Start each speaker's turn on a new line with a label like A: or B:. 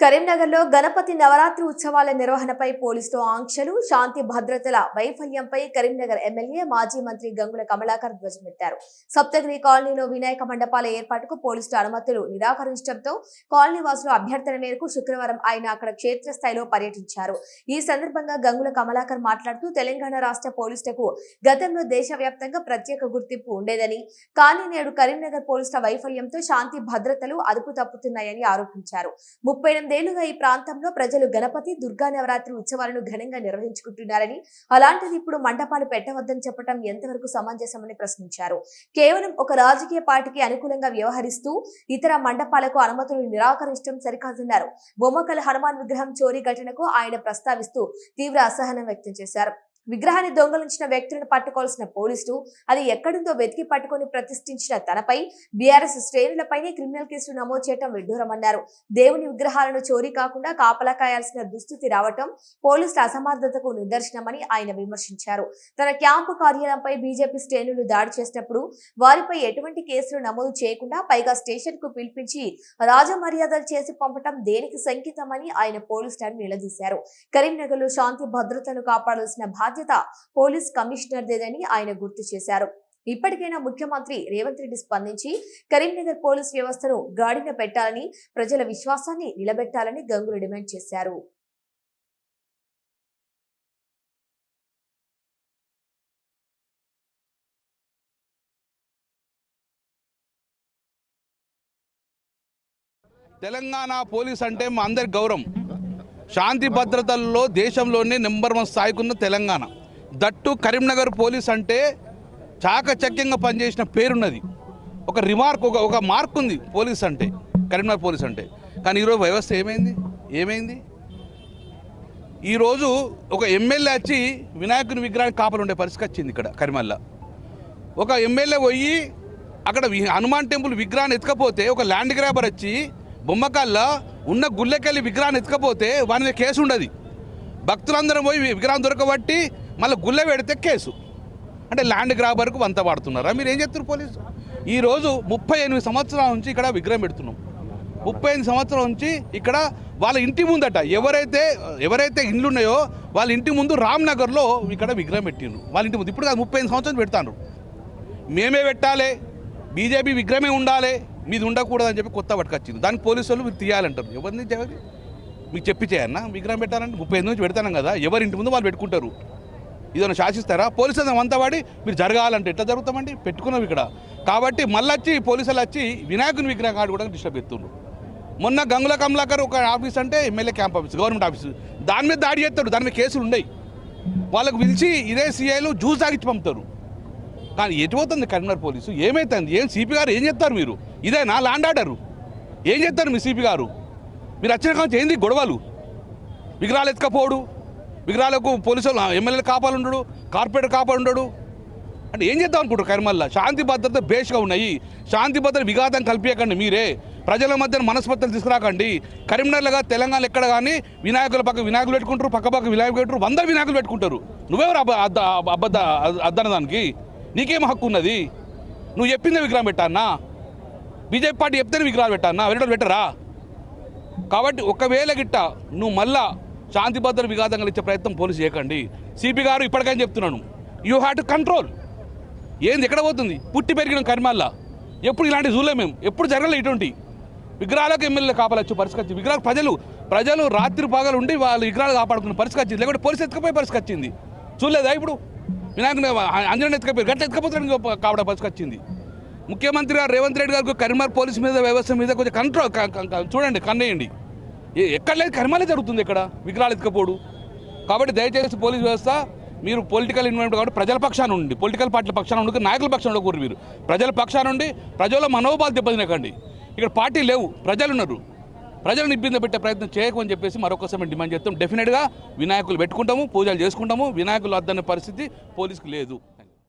A: కరీంనగర్లో గణపతి నవరాత్రి ఉత్సవాల నిర్వహణపై పోలీసులు ఆంక్షలు, శాంతి భద్రతల వైఫల్యంపై కరీంనగర్ ఎమ్మెల్యే మాజీ మంత్రి గంగుల కమలాకర్ ధ్వజమెత్తారు. సప్తగిరి కాలనీలో వినాయక మండపాల ఏర్పాటుకు పోలీసులు అనుమతులు నిరాకరించడంతో కాలనీ వాసుల అభ్యర్థన మేరకు శుక్రవారం ఆయన అక్కడ క్షేత్రస్థాయిలో పర్యటించారు. ఈ సందర్భంగా గంగుల కమలాకర్ మాట్లాడుతూ తెలంగాణ రాష్ట్ర పోలీసులకు గతంలో దేశవ్యాప్తంగా ప్రత్యేక గుర్తింపు ఉండేదని, కానీ నేడు కరీంనగర్ పోలీసుల వైఫల్యంతో శాంతి భద్రతలు అదుపు తప్పుతున్నాయని ఆరోపించారు. 38 ఏళ్లుగా ఈ ప్రాంతంలో ప్రజలు గణపతి, దుర్గా నవరాత్రి ఉత్సవాలను ఘనంగా నిర్వహించుకుంటున్నారని, అలాంటిది ఇప్పుడు మండపాలు పెట్టవద్దని చెప్పడం ఎంతవరకు సమంజసమని ప్రశ్నించారు. కేవలం ఒక రాజకీయ పార్టీకి అనుకూలంగా వ్యవహరిస్తూ ఇతర మండపాలకు అనుమతులు నిరాకరించడం సరికాదన్నారు. బొమ్మకల్ హనుమాన్ విగ్రహం చోరీ ఘటనకు ఆయన ప్రస్తావిస్తూ తీవ్ర అసహనం వ్యక్తం చేశారు. విగ్రహాన్ని దొంగలించిన వ్యక్తులను పట్టుకోవాల్సిన పోలీసులు అది ఎక్కడుందో వెతికి పట్టుకొని ప్రతిష్ఠించిన తనపై బీఆర్ఎస్ శ్రేణులపైనే క్రిమినల్ కేసులు నమోదు చేయడం విడ్డూరమన్నారు. దేవుని విగ్రహాలను చోరీ కాకుండా కాపలా కాయాల్సిన దుస్థితి రావటం పోలీసుల అసమర్థతకు నిదర్శనమని ఆయన విమర్శించారు. తన క్యాంపు కార్యాలయంపై బీజేపీ శ్రేణులు దాడి చేసినప్పుడు వారిపై ఎటువంటి కేసులు నమోదు చేయకుండా పైగా స్టేషన్ కు పిలిపించి రాజమర్యాదలు చేసి పంపటం దేనికి సంకేతమని ఆయన పోలీసులను నిలదీశారు. కరీంనగర్ లో శాంతి భద్రతను కాపాడాల్సిన బాధ్యత పోలీస్ కమిషనర్దేదని ఆయన గుర్తు చేశారు. ఇప్పటికైనా ముఖ్యమంత్రి రేవంత్ రెడ్డి స్పందించి కరీంనగర్ పోలీస్ వ్యవస్థను గాడిన పెట్టాలని, ప్రజల విశ్వాసాన్ని నిలబెట్టాలని గంగులు డిమాండ్ చేశారు.
B: తెలంగాణ పోలీస్ అంటే మా అందరి గౌరవం. శాంతి భద్రతల్లో దేశంలోనే నెంబర్ 1 స్థాయికున్న తెలంగాణ. దట్టు కరీంనగర్ పోలీస్ అంటే చాకచక్యంగా పనిచేసిన పేరున్నది. ఒక రిమార్క్, ఒక మార్క్ ఉంది పోలీస్ అంటే, కరీంనగర్ పోలీస్ అంటే. కానీ ఈరోజు వ్యవస్థ ఏమైంది? ఈరోజు ఒక ఎమ్మెల్యే వచ్చి వినాయకుని విగ్రహానికి కాపలు ఉండే పరిస్థితి వచ్చింది ఇక్కడ కరీంనగర్లో. ఒక ఎమ్మెల్యే పోయి అక్కడ హనుమాన్ టెంపుల్ విగ్రహాన్ని ఎత్తుకపోతే ఒక ల్యాండ్ గ్రాబర్ వచ్చి బొమ్మకల్లో ఉన్న గుళ్ళకెళ్ళి విగ్రహాన్ని ఎత్తుకపోతే వాని మీద కేసు ఉండదు. భక్తులందరం పోయి విగ్రహం దొరకబట్టి మళ్ళీ గుళ్ళ పెడితే కేసు. అంటే ల్యాండ్ గ్రాబర్కు వంత వాడుతున్నారా? మీరు ఏం చెప్తున్నారు పోలీసు? ఈరోజు 38 సంవత్సరాల నుంచి ఇక్కడ విగ్రహం పెడుతున్నాం. 38 సంవత్సరాల నుంచి ఇక్కడ వాళ్ళ ఇంటి ముందట ఎవరైతే ఇండ్లు ఉన్నాయో వాళ్ళ ఇంటి ముందు రామ్నగర్లో ఇక్కడ విగ్రహం పెట్టిండ్రు. వాళ్ళ ఇంటి ముందు ఇప్పుడు 35 సంవత్సరాలు పెడతాను. మేమే పెట్టాలి, బీజేపీ విగ్రహమే ఉండాలి, మీది ఉండకూడదని చెప్పి కొత్త పట్టుకొచ్చింది. దానికి పోలీసు వాళ్ళు మీరు తీయాలంటారు. ఎవరిని మీకు చెప్పి చేయన్నా విగ్రహం పెట్టాలంటే 35 నుంచి పెడతాను కదా, ఎవరి ఇంటి ముందు వాళ్ళు పెట్టుకుంటారు. ఇదన్నా శాసిస్తారా? పోలీసులు అంతా వాడి మీరు జరగాలంటే ఎట్లా జరుగుతామండి? పెట్టుకున్నాం ఇక్కడ. కాబట్టి మళ్ళీ వచ్చి పోలీసులు వచ్చి వినాయకుని విగ్రహం కాడు కూడా డిస్టర్బ్ చేస్తున్నారు. మొన్న గంగుల కమలాకర్ ఒక ఆఫీస్ అంటే MLA camp office, government office, దాని మీద దాడి చేస్తాడు. దాని మీద కేసులు ఉన్నాయి. వాళ్ళకు పిలిచి ఇదే సీఐలు జ్యూస్ తాగిచ్చి పంపుతారు. కానీ ఎటుపోతుంది కరీంనగర్ పోలీసు? ఏమవుతుంది? ఏం సిపి గారు ఏం చేస్తారు? మీరు ఇదేనా ల్యాండ్ ఆర్డరు? ఏం చేస్తారు మీ సిపి గారు? మీరు వచ్చిన కావచ్చు ఏంది గొడవలు? విగ్రహాలు ఎత్తుకపోడు, విగ్రహాలకు పోలీసులు ఎమ్మెల్యేలు కాపాడుండడు, కార్పొరేటర్ కాపాడుండడు అంటే ఏం చేద్దాం అనుకుంటారు? కరీంనగర్లో శాంతి భద్రత బేస్గా ఉన్నాయి. శాంతి భద్రత విఘాతం కల్పించకండి. మీరే ప్రజల మధ్యన మనస్పర్ధలు తీసుకురాకండి. కరీంనగర్లో తెలంగాణ ఎక్కడ కానీ వినాయకుల పక్క వినాయకులు పెట్టుకుంటారు, పక్క వినాయకులు పెట్టుకుంటారు, 100 వినాయకులు పెట్టుకుంటారు. నువ్వెవరు అబద్ధ అద్దనదానికి? నీకేం హక్కు ఉన్నది? నువ్వు చెప్పిందే విగ్రహం పెట్టానా? బీజేపీ పార్టీ చెప్తేనే విగ్రహాలు పెట్టానా? వేరే పెట్టరా? కాబట్టి ఒకవేళ గిట్ట నువ్వు మళ్ళా శాంతి భద్రత విఘాతం ఇచ్చే ప్రయత్నం పోలీసు చేయకండి. సిపి గారు ఇప్పటికైనా చెప్తున్నాను, యూ హ్యావ్ టు కంట్రోల్. ఏంది ఎక్కడ పోతుంది? పుట్టి పెరిగిన కరీంనగర్లో ఎప్పుడు ఇలాంటి చూడలే మేము, ఎప్పుడు జరగలేదు ఇటువంటి విగ్రహాలకు ఎమ్మెల్యే కాపాలొచ్చు పరిస్థితి వచ్చింది. విగ్రహాలు ప్రజలు రాత్రి పగలు ఉండి వాళ్ళు విగ్రహాలు కాపాడుకున్న పరిస్థితి వచ్చింది. లేకపోతే పోలీసు ఎత్తుకపోయే పరిస్థితి వచ్చింది. చూడలేదా? ఇప్పుడు వినాయకుని అంజనం ఎత్తుకపోయి గట్ల ఎత్తుకపోతానికి కావడం పరిస్థితి వచ్చింది. ముఖ్యమంత్రి గారు రేవంత్ రెడ్డి గారికి కరీంనగర్ పోలీసు మీద వ్యవస్థ మీద కొంచెం కంట్రోల్ చూడండి, కన్నేయండి. ఎక్కడ లేదు కరీంనగర్లో జరుగుతుంది ఇక్కడ విగ్రహాలు ఎత్తుకపోడు. కాబట్టి దయచేసి పోలీసు వ్యవస్థ మీరు పొలిటికల్ ఇన్వాల్వ్మెంట్ కాబట్టి ప్రజల పక్షాన ఉండి, పొలిటికల్ పార్టీల పక్షాన ఉండి, నాయకుల పక్షాన ఉండకూడదు. మీరు ప్రజల పక్షాన ఉండి ప్రజల మనోభావాలు దెబ్బతినకండి. ఇక్కడ పార్టీ లేవు, ప్రజలు ఉన్నారు. ప్రజలను ఇబ్బంది పెట్టే ప్రయత్నం చేయకమని చెప్పేసి మరొకసారి మేము డిమాండ్ చేస్తాం. డెఫినెట్గా వినాయకులు పెట్టుకుంటాము, పూజలు చేసుకుంటాము. వినాయకులు వద్దనే పరిస్థితి పోలీసుకు లేదు.